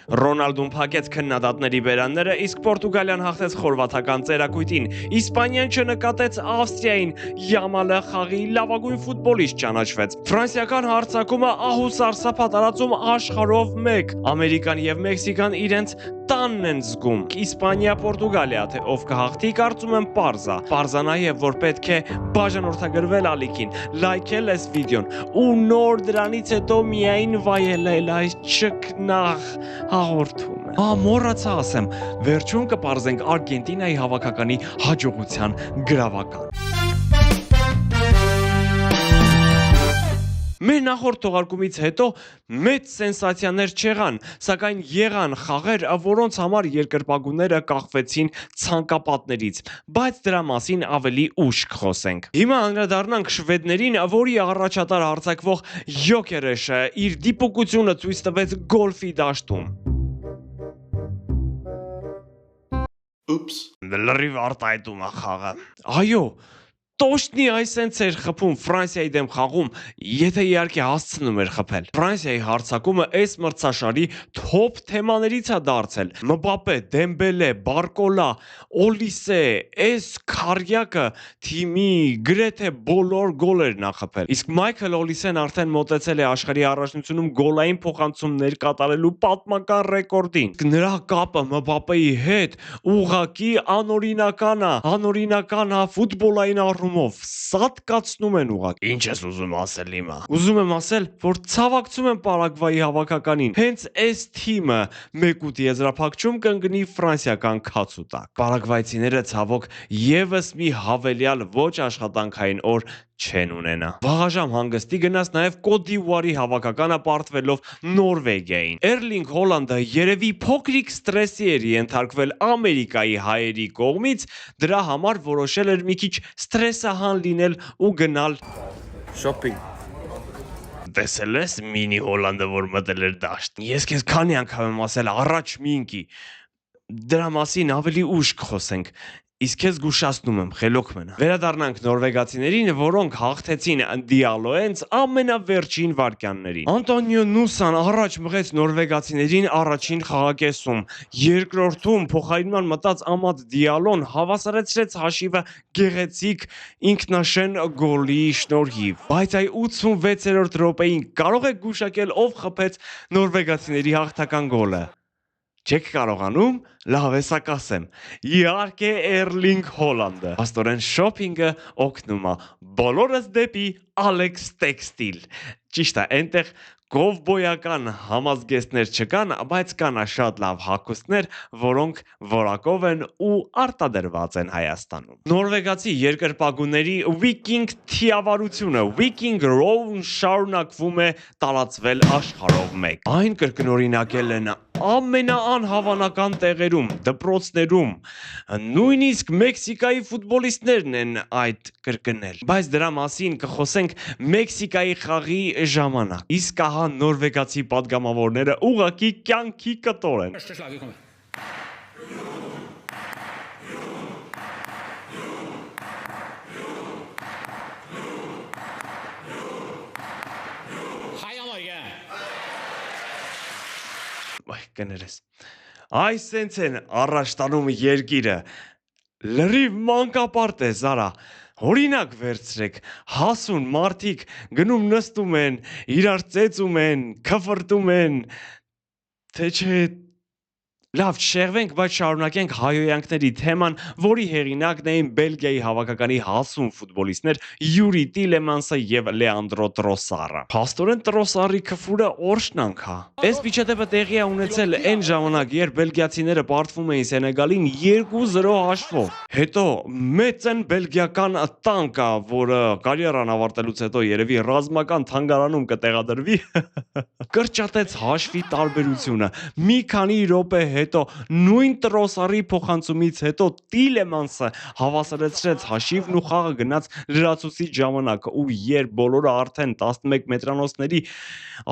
Ռոնալդուն փակեց քննադատների բերանները, իսկ Պորտուգալիան հաղթեց խորվաթական ծերակույտին։ Իսպանիան չնկատեց Ավստրիային, Յամալը խաղի լավագույն ֆուտբոլիստ ճանաչվեց։ Ֆրանսիական հարձակումը ահուսարսափ տարածում աշխարհով 1։ Ամերիկան եւ Մեքսիկան իրենց տանն են զգում։ Իսպանիա, Պորտուգալիա, թե ով կհաղթի, կարծում եմ պարզ է։ Պարզ է նաեւ, որ պետք է բաժանորդագրվել ալիքին, լայքել այս վիդեոն ու նոր դրանից հետո միայն վայելել այս ճկնաղ հաղորդումը։ Մոռացա ասեմ, վերջում կպարզենք Արգենտինայի հավաքականի հաջողության գրավական։ Մեր նախորդ թողարկումից հետո մեծ սենսացիաներ չեղան, սակայն եղան խաղեր, որոնց համար երկրպագուները կախվեցին ցանկապատներից, բայց դրա մասին ավելի ուշ կխոսենք։ Հիմա անդրադառնանք շվեդներին, որի առաջատար արձակվող Յոկերեշը իր դիպուկությունը ցույց տվեց գոլֆի դաշտում։ Լրիվ արտահայտում է խաղը։ Այո, Տոշտնի այսենց էր խփում Ֆրանսիայի դեմ խաղում, եթե իհարկե հասցնում էր խփել։ Ֆրանսիայի հարձակումը այս մրցաշարի թոփ թեմաներից է դարձել։ Մբապե, Դեմբելե, Բարկոլա, Օլիսե, այս քարյակը թիմի գրեթե բոլոր գոլերն ա խփել։ Իսկ Մայքլ Օլիսեն արդեն մոտեցել է աշխարհի առաջնությունում գոլային փոխանցումներ կատարելու պատմական ռեկորդին։ Նրա կապը Մբապեի հետ ուղղակի անօրինական է ֆուտբոլային առումով, սատկացնում են ուղղակի։ Ինչ ես ուզում ասել հիմա։ Ուզում եմ ասել, որ ցավակցում եմ Պարագվայի հավաքականին։ Հենց այս թիմը 1-8 եզրափակում կընկնի ֆրանսիական քացու տակ։ Պարագվայցիները ցավոք եւս մի հավելյալ ոչ աշխատանքային օր չեն ունենա։ Վաղաժամ հանգստի գնաց նաև Կոտ դ'Իվուարի հավաքականը պարտվելով Նորվեգիային։ Էրլինգ Հոլանդը երևի փոքրիկ ստրեսի էր ենթարկվել Ամերիկայի հայերի կողմից, դրա համար որոշել էր մի քիչ ստրեսահան լինել ու գնալ շոփինգ։ Տեսել ես մինի Հոլանդը, որ մտել էր դաշտ։ Ես քեզ քանի անգամ եմ ասել առաջ մի ընկի։ Դրա մասին ավելի ուշ կխոսենք։ Իսկ քեզ զգուշացնում եմ, խելոք մնա։ Վերադառնանք նորվեգացիներին, որոնք հաղթեցին Դիալոենց ամենավերջին վայրկյաններին։ Անտոնիո Նուսան առաջ մղեց նորվեգացիներին առաջին խաղակեսում։ Երկրորդում փոխարինման մտած Ամադ Դիալոն հավասարեցրեց հաշիվը գեղեցիկ ինքնաշեն գոլի շնորհիվ։ Բայց այ 86-րդ րոպեին կարող եք գուշակել ով խփեց նորվեգացիների հաղթական գոլը։ Չեք կարողանում, լավ է սա կասեմ։ Իհարկե Էրլինգ Հոլանդը։ Աստորեն շոփինգը օգնում է բոլորս դեպի Ալեքս Տեքստիլ։ Ճիշտ է, այնտեղ կովբոյական համազգեստներ չկան, բայց կան շատ լավ հագուստներ, որոնք որակով են ու արտադրված են Հայաստանում։ Նորվեգացի երկրպագուների վիկինգ թիավարությունը, Viking Row շարունակվում է տարածվել աշխարհով 1։ Այն կրկնօրինակել են ամենաանհավանական տեղերում, դպրոցներում, նույնիսկ Մեքսիկայի ֆուտբոլիստներն են այդ կրկնել։ Բայց դրա մասին կխոսենք Մեքսիկայի խաղի ժամանակ։ Իսկ ահա նորվեգացի պատգամավորները ուղղակի կյանքի կտոր են։ Կներես։ Այսենց են առաջ տանում երկիրը։ Լրիվ մանկապարտ է, Զարա։ Օրինակ վերցրեք, հասուն մարդիկ գնում նստում են, իրար ծեծում են, քֆրտում են, թե չէ լավ չշեղվենք, բայց շարունակենք հայոյանքների թեման, որի հեղինակն էին Բելգիայի հավաքականի հասուն ֆուտբոլիստներ Յուրի Տիլեմանսը եւ Լեանդրո Տրոսարը։ Փաստորեն Տրոսարի քֆուրը օրշնանք է։ Այս միջադեպը տեղի է ունեցել այն ժամանակ, երբ բելգիացիները պարտվում էին Սենեգալին 2-0 հաշվով։ Հետո մեծն բելգիական տանկը, որը կարիերան ավարտելուց հետո երևի ռազմական թանգարանում կտեղադրվի, կրճատեց հաշվի տարբերությունը։ Մի քանի րոպե հետո նույն Տրոսարի փոխանցումից հետո Տիլեմանսը հավասարեցրեց հաշիվն ու խաղը գնաց լրացուցիչ ժամանակ, ու երբ բոլորը արդեն 11 մետրանոցների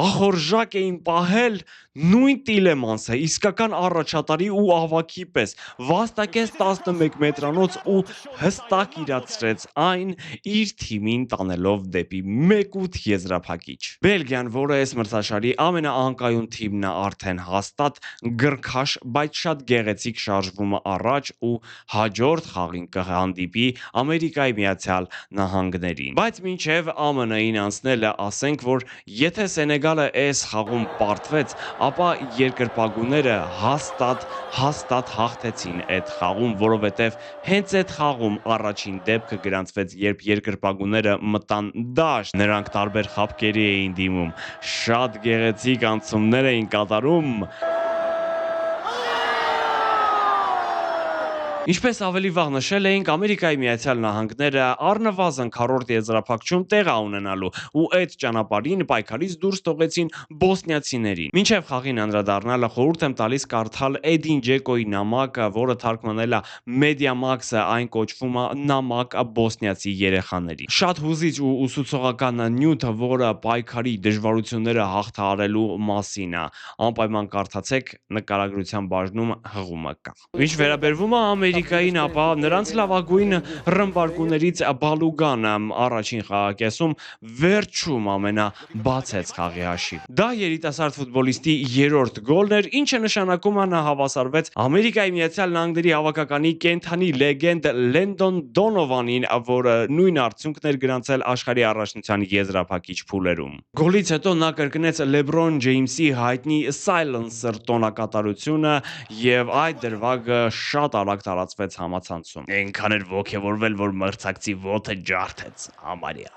ախորժակ էին պահել, Նույն Տիլեմանսը իսկական առաջատարի ու ավագի պես վաստակեց 11 մետրանոց ու հստակ իրացրեց այն իր թիմին տանելով դեպի 1-8 եզրափակիչ։ Բելգիան, որը այս մրցաշարի ամենաանկայուն թիմն է, արդեն հաստատ գրքաշ, բայց շատ գեղեցիկ շարժվում է առաջ ու հաջորդ խաղին կհանդիպի Ամերիկայի Միացյալ Նահանգներին։ Բայց մինչև ԱՄՆ-ին անցնելը ասենք, որ եթե Սենեգալը այս խաղում պարտվեց, ապա երկրպագուները հաստատ հաղթեցին այդ խաղում, որովհետև հենց այդ խաղում առաջին դեպքը գրանցվեց, երբ երկրպագուները մտան դաշտ։ Նրանք տարբեր խաբկերի էին դիմում, շատ գեղեցիկ անցումներ էին կատարում։ Ինչպես ավելի վաղ նշել էինք, Ամերիկայի Միացյալ Նահանգները առնվազն քառորդ եզրափակչում տեղ ունենալու ու այդ ճանապարհին պայքարից դուրս թողեցին բոսնիացիներին։ Մինչև խաղին անդրադառնալը խորհուրդ եմ տալիս կարդալ Էդին Ջեկոյի նամակը, որը թարգմանել է Մեդիամաքսը, այն կոչվում է Նամակ բոսնիացի երեխաներին։ Շատ հուզիչ ու ուսուցողական նյութ, որը պայքարի դժվարությունները հաղթահարելու մասին է։ Անպայման կարդացեք, նկարագրության բաժնում հղումը կա։ Ինչ վերաբերվում է Ամերիկային, ապա նրանց լավագույն ռմբարկուներից Բալուգանը առաջին խաղակեսում վերջում ամենաբացեց խաղի հաշիվ։ Դա երիտասարդ ֆուտբոլիստի երրորդ գոլն էր, ինչը նշանակում է նա հավասարվեց Ամերիկայի Միացյալ Նահանգների հավաքականի կենթանի լեգենդ Լենդոն Դոնովանին, որը նույն արդյունքն էր գրանցել աշխարհի առաջնության եզրափակիչ փուլերում։ Գոլից հետո նա կրկնեց Լեբրոն Ջեյմսի հայտնի Silencer տոնակատարությունը եւ այդ դրվագը շատ արագ տարածվեց համացանցում։ Այնքան էր ոգևորվել, որ մրցակցի ոտը ջարդեց համարյա։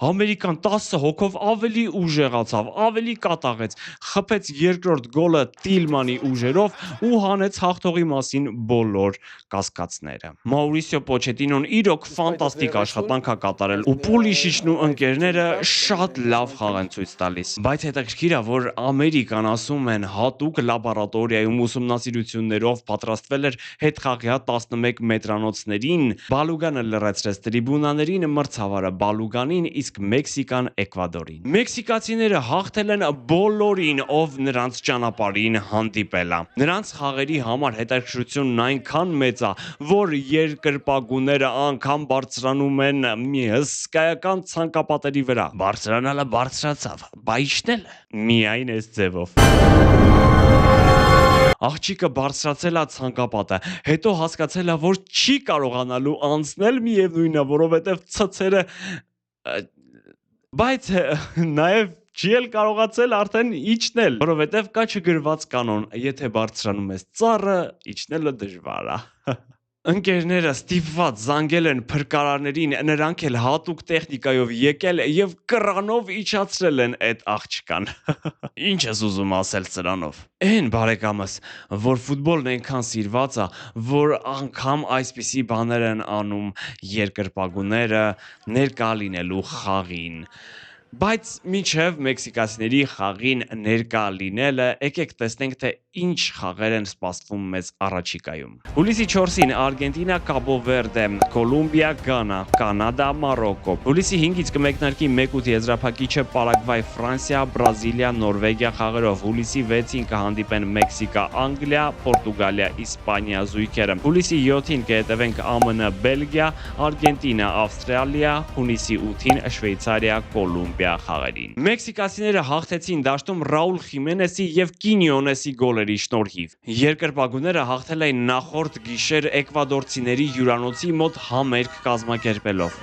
Ամերիկան 10 հոգով ավելի ուժեղացավ, ավելի կատաղեց, խփեց երկրորդ գոլը Տիլմանի ուժերով ու հանեց հաղթողի մասին բոլոր կասկածները։ Մաուրիսիո Պոչետինոն իրոք ֆանտաստիկ աշխատանք է կատարել ու Պուլիշիչն ու ընկերները շատ լավ խաղ են ցույց տալիս։ Բայց հետաքրքիր է, որ Ամերիկան, ասում են, հատուկ լաբորատորիայում ուսումնասիրություններով պատրաստվել էր հետխաղյա 11 մետրանոցներին։ Բալուգանը լրացրեց տրիբունաներին մրցավարը Բալուգանին, իսկ Մեքսիկան Էկվադորին։ Մեքսիկացիները հաղթել են բոլորին, ով նրանց ճանապարհին հանդիպել է։ Նրանց խաղերի համար հետաքրքրությունն այնքան մեծ է, որ երկրպագուները անգամ բարձրանում են մի հսկայական ցանկապատերի վրա։ Բարձրանալը բարձրացավ, բայիշնելը միայն այս ձևով։ Աղջիկը բարձրացել է ցանկապատը, հետո հասկացել է, որ չի կարողանալու անցնել միևնույնն է, որովհետև ցցերը, բայց նաև չի էլ կարողացել արդեն իջնել, որովհետև կա չգրված կանոն, եթե բարձրանում ես ծառը, իջնելը դժվար է։ Ընկերները ստիպված զանգել են փրկարարներին, նրանք էլ հատուկ տեխնիկայով եկել եւ կռանով իջացրել են այդ աղջկան։ Ինչ ես ուզում ասել սրանով։ Էն բարեկամս, որ ֆուտբոլն այնքան սիրված է, որ անգամ այսպիսի բաներ են անում երկրպագուները ներկա լինելու խաղին։ Բայց մինչև մեքսիկացիների խաղին ներկա լինելը, եկեք տեսնենք, թե ինչ խաղեր են սպասվում մեզ առաջիկայում։ Հուլիսի 4-ին Արգենտինա, Կաբո Վերդե, Կոլումբիա, Գանա, Կանադա, Մարոկո։ Հուլիսի 5-ից կմեկնարկի 1-8 եզրափակիչը Պարագվայ, Ֆրանսիա, Բրազիլիա, Նորվեգիա խաղերով։ Հուլիսի 6-ին կհանդիպեն Մեքսիկա, Անգլիա, Պորտուգալիա, Իսպանիա զույգերը։ Հուլիսի 7-ին կհետևենք ԱՄՆ, Բելգիա, Արգենտինա, Ավստրալիա, հունիսի 8-ին Շվեյցարիա, Կոլումբիա խաղերին։ Մեքսիկացիները հաղթեցին դաշտում Ռաուլ Խիմենեսի եւ Կինյոնեսի գոլերի շնորհիվ։ Երկրպագուները հաղթել էին նախորդ գիշեր էկվադորցիների հյուրանոցի մոտ համերգ կազմակերպելով։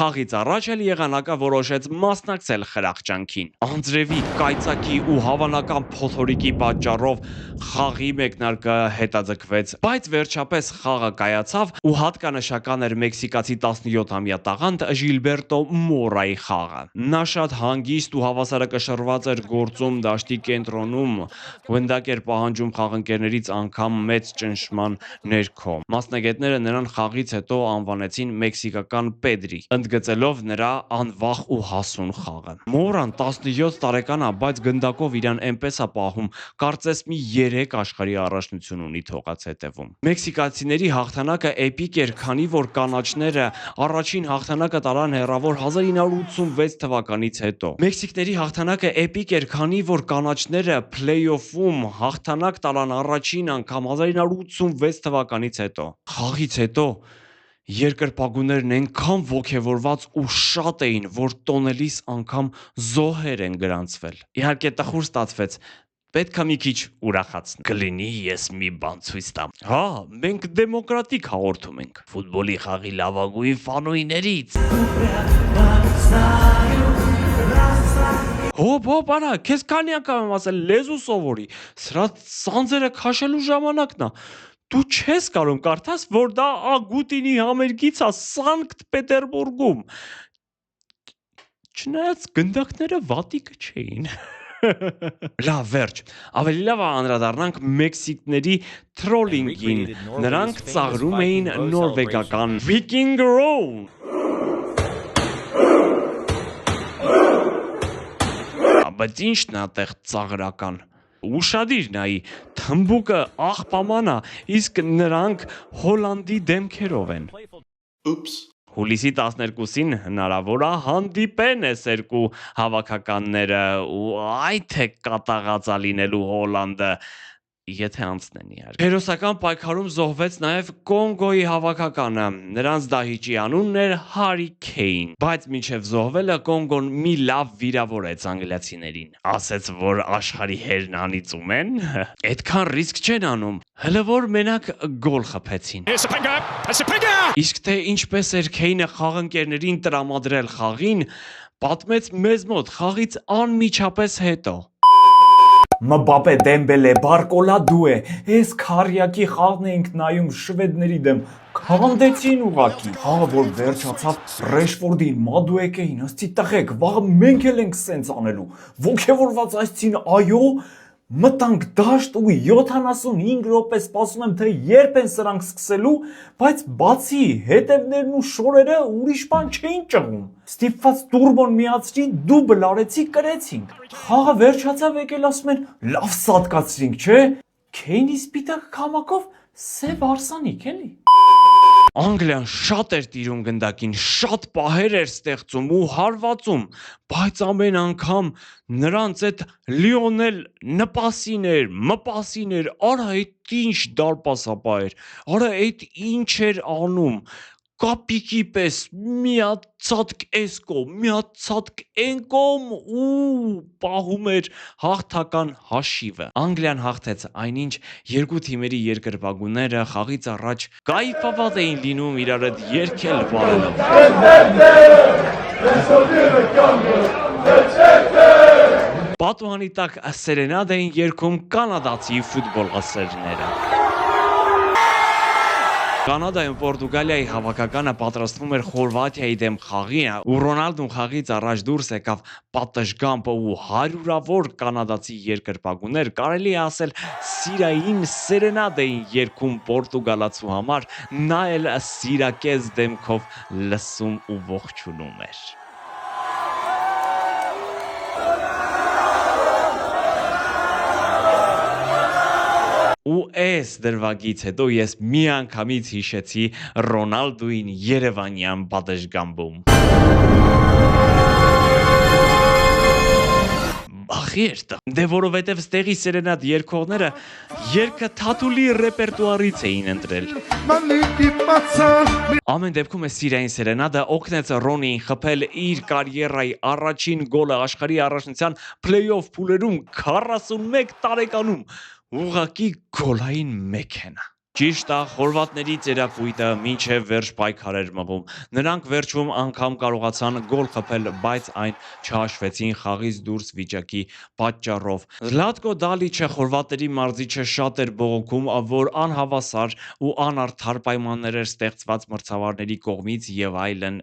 Խաղից առաջ էլ եղանակը որոշեց մասնակցել խրախճանքին։ Անձրևի, կայծակի ու հավանական փոթորիկի պատճառով խաղի մեկնարկը հետաձգվեց, բայց վերջապես խաղը կայացավ ու հատկանշական էր մեքսիկացի 17-ամյա տաղանդ Ժիլբերտո Մորայի խաղը։ Նա շատ հանգիստ ու հավասարակշռված էր գործում դաշտի կենտրոնում, գնդակ էր պահանջում խաղընկերներից անգամ մեծ ճնշման ներքո։ Մասնագետները նրան խաղից հետո անվանեցին մեքսիկական Պետրի։ ընդգծելով նրա անվախ ու հասուն խաղը։ Մորան 17 տարեկան է, բայց գնդակով իրան այնպես է պահում, կարծես մի 3 աշխարհի առաջնություն ունի թողած հետևում։ Մեքսիկացիների հաղթանակը էպիկ էր, քանի որ կանաչները առաջին հաղթանակը տարան հեռավոր 1986 թվականից հետո։ Մեքսիկների հաղթանակը էպիկ էր, քանի որ կանաչները փլեյ-օֆում հաղթանակ տարան առաջին անգամ 1986 թվականից հետո։ Խաղից հետո երկրպագուներն այնքան ոգևորված ու շատ էին, որ տոնելիս անգամ զոհեր են գրանցվել։ Իհարկե տխուր ստացվեց, պետք է մի քիչ ուրախացնել։ Կլինի ես մի բան ցույց տամ։ Հա, մենք դեմոկրատիկ հաղորդում ենք։ Ֆուտբոլի խաղի լավագույն ֆանուիներից։ Հոп, արա, քեզ քանի անգամ եմ ասել լեզու սովորի։ Սրա սանձերը քաշելու ժամանակն է։ Դու չես կարող կարդաս, որ դա Ագուտինի համերգից է Սանկտ Պետերբուրգում։ Չնայած գնդակները վատիկը չէին։ Լավ, վերջ։ Ավելի լավ է անդրադառնանք մեքսիկների թրոլինգին։ Նրանք ծաղրում էին նորվեգական Viking Row։ Բայց ի՞նչն է այդտեղ ծաղրական։ Ուշադիր նայի, թմբուկը աղբաման է, իսկ նրանք Հոլանդի դեմքերով են։ Հուլիսի 12-ին հնարավոր է հանդիպեն այս երկու հավաքականները ու այ թե կատաղածա լինելու Հոլանդը, եթե անցնեն իհարկե։ Հերոսական պայքարում զոհվեց նաև Կոնգոյի հավաքականը, նրանց դահիճի անունն էր Հարի Քեյն, բայց մինչև զոհվելը Կոնգոն մի լավ վիրավորեց անգլիացիներին, ասեց, որ աշխարհի հերն անիծում են, այդքան ռիսկ չեն անում, հələ որ մենակ գոլ խփեցին։ Իսկ թե ինչպես էր Քեյնը խաղընկերներին տրամադրել խաղին, պատմեց մեզ մոտ խաղից անմիջապես հետո։ Մբապե, Դեմբելե, Բարկոլա դու է, ես քարյակի խաղն էինք նայում շվեդների դեմ, քանդեցին ուղակի, խաղը որ վերջացավ Ռեշֆորդին, Մադուեկ էին, ըստի տղեկ, վաղը մենք էլ ենք սենց անելու, ոգևորված այսցին այո, մտանք դաշտ ու 75 րոպե սպասում եմ, թե երբ են սրանք սկսելու, բայց բացի հետևներն ու շորերը ուրիշ բան չէին ճղում։ Ստիպված տուրբոն միացրի, դուբլ արեցի, կրեցինք։ Խաղը վերջացավ, եկել ասում են, լավ սատկացրինք, չէ։ Քեյնի սպիտակ քամակով սև արսանիք էլի։ Անգլիան շատ էր տիրում գնդակին, շատ պահեր էր ստեղծում ու հարվածում, բայց ամեն անգամ նրանց այդ Լիոնել մպասին էր, արա այդ ինչ դարպասապա էր, արա այդ ինչ էր անում, կապիկի պես միացածկ էս կողմ, միացածկ են կողմ ու պահում էր հաղթական հաշիվը։ Անգլիան հաղթեց, այնինչ երկու թիմերի երկրպագուները խաղից առաջ կայֆաված էին լինում իրար հետ երգել վարելով։ Պատուհանի տակ սերենադ էին երգում կանադացի ֆուտբոլասերները։ Կանադայում Պորտուգալիայի հավաքականը պատրաստվում էր Խորվաթիայի դեմ խաղին, ու Ռոնալդուն խաղից առաջ դուրս եկավ պատշգամբ ու հարյուրավոր կանադացի երկրպագուներ, կարելի է ասել սիրային սերենադ էին երգում պորտուգալացու համար, նա էլ սիրակեզ դեմքով լսում ու ողջունում էր։ Ու այս դրվագից հետո ես միանգամից հիշեցի Ռոնալդուին երևանյան պատշգամբում։ Ախիրտ, դե որովհետև ստեղի սերենադ երգողները երգը Թաթուլի ռեպերտուարից էին ընտրել։ Ամեն դեպքում է սիրային սերենադը օգնեց Ռոնիին խփել իր կարիերայի առաջին գոլը աշխարհի առաջնության փլեյ-օֆ փուլերում 41 տարեկանում։ Ուղղակի գոլային մեքենա։ Ճիշտ է, խորվաթների ծերակույտը մինչև վերջ պայքար էր մղում։ Նրանք վերջում անգամ կարողացան գոլ խփել, բայց այն չհաշվեցին խաղից դուրս վիճակի պատճառով։ Զլատկո Դալիչը խորվաթների մարզիչը շատ էր բողոքում, որ անհավասար ու անարդար պայմաններ էր ստեղծված մրցավարների կողմից եւ այլն։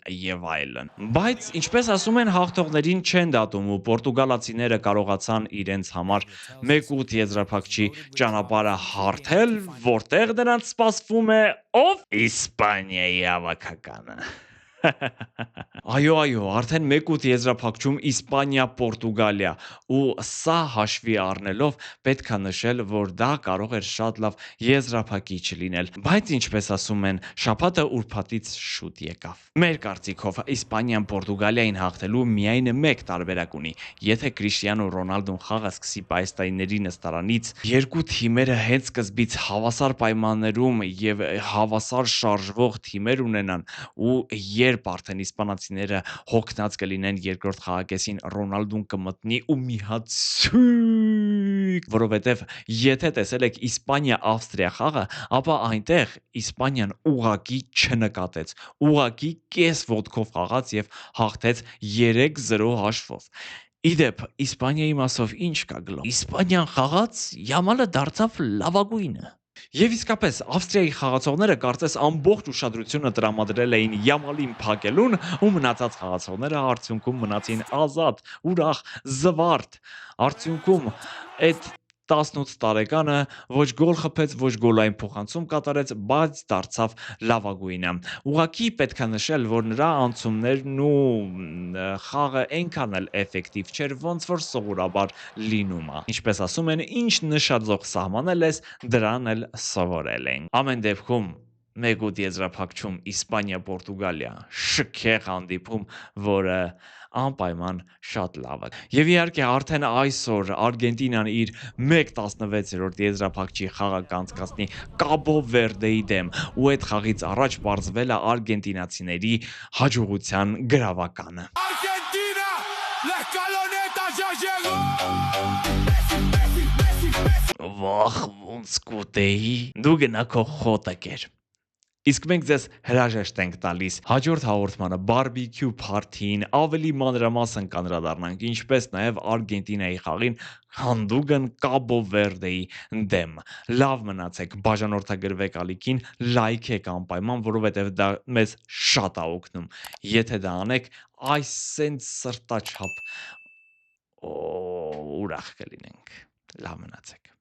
Բայց ինչպես ասում են, հաղթողներին չեն դատում ու պորտուգալացիները կարողացան իրենց համար 1-8 եզրափակչի ճանապարհը հարթել, որտեղ նրանց սպասվում է ով Իսպանիայի հավաքականը։ Այո, արդեն 1-8 եզրափակում Իսպանիա, Պորտուգալիա ու սա հաշվի առնելով պետք է նշել, որ դա կարող էր շատ լավ եզրափակիչ լինել, բայց ինչպես ասում են, շաբաթը ուրբաթից շուտ եկավ։ Մեր կարծիքով Իսպանիան Պորտուգալիային հաղթելու միայն մեկ տարբերակ ունի, եթե Կրիշտիանո Ռոնալդոն խաղը սկսի պայստայինների նստարանից, երկու թիմերը հենց սկզբից հավասար պայմաններում եւ հավասար շարժվող թիմեր ունենան ու երբ արդեն իսպանացիները հոգնած կլինեն երկրորդ խաղակեսին Ռոնալդուն կմտնի ու մի հատ ցույկ, որովհետև եթե տեսել եք Իսպանիա-Ավստրիա խաղը, ապա այնտեղ Իսպանիան ուղակի չնկատեց, ուղակի կես ոտքով խաղաց եւ հաղթեց 3-0 հաշվով։ Իդեպ Իսպանիայի մասով ինչ կա գլոբ։ Իսպանիան խաղաց, Յամալը դարձավ լավագույնը։ Եվ իսկապես Ավստրիայի խաղացողները կարծես ամբողջ ուշադրությունը տրամադրել էին Յամալին փակելուն ու մնացած խաղացողները արդյունքում մնացին ազատ, ուրախ, զվարթ։ Արդյունքում այդ 18 տարեկանը ոչ գոլ խփեց, ոչ գոլային փոխանցում կատարեց, բայց դարձավ լավագույնը։ Ուղղակի պետք է նշել, որ նրա անցումներն ու խաղը այնքան էլ էֆեկտիվ չէր, ոնց որ սովորաբար լինում է։ Ինչպես ասում են, ինչ նշաձող սահմանել ես, դրան էլ սովորել ենք։ Ամեն դեպքում 1-8 եզրափակում Իսպանիա-Պորտուգալիա շքեղ հանդիպում, որը անպայման շատ լավ է։ Եվ իհարկե արդեն այսօր Արգենտինան իր 1/16-րդ եզրափակչի խաղը կանցկացնի Կաբո Վերդեի դեմ, ու այդ խաղից առաջ բարձվել է արգենտինացիների հաջողության գրավականը։ Argentina, la escaloneta ya llegó. Վախ ոնց կուտեի, դու գնա քո խոտը կեր։ Իսկ մենք ձեզ հրաժեշտ ենք տալիս հաջորդ հաղորդմանը բարբիկյու փարթին ավելի մանրամասն կանդրադառնանք, ինչպես նաև Արգենտինայի խաղին հանդուգն Կաբո Վերդեի դեմ։ Լավ մնացեք, բաժանորդագրվեք ալիքին, լայքեք անպայման, որովհետև դա մեզ շատ է օգնում։ Եթե դա անեք, այս սենց սրտաչափ ուրախ կլինենք։ Լավ մնացեք։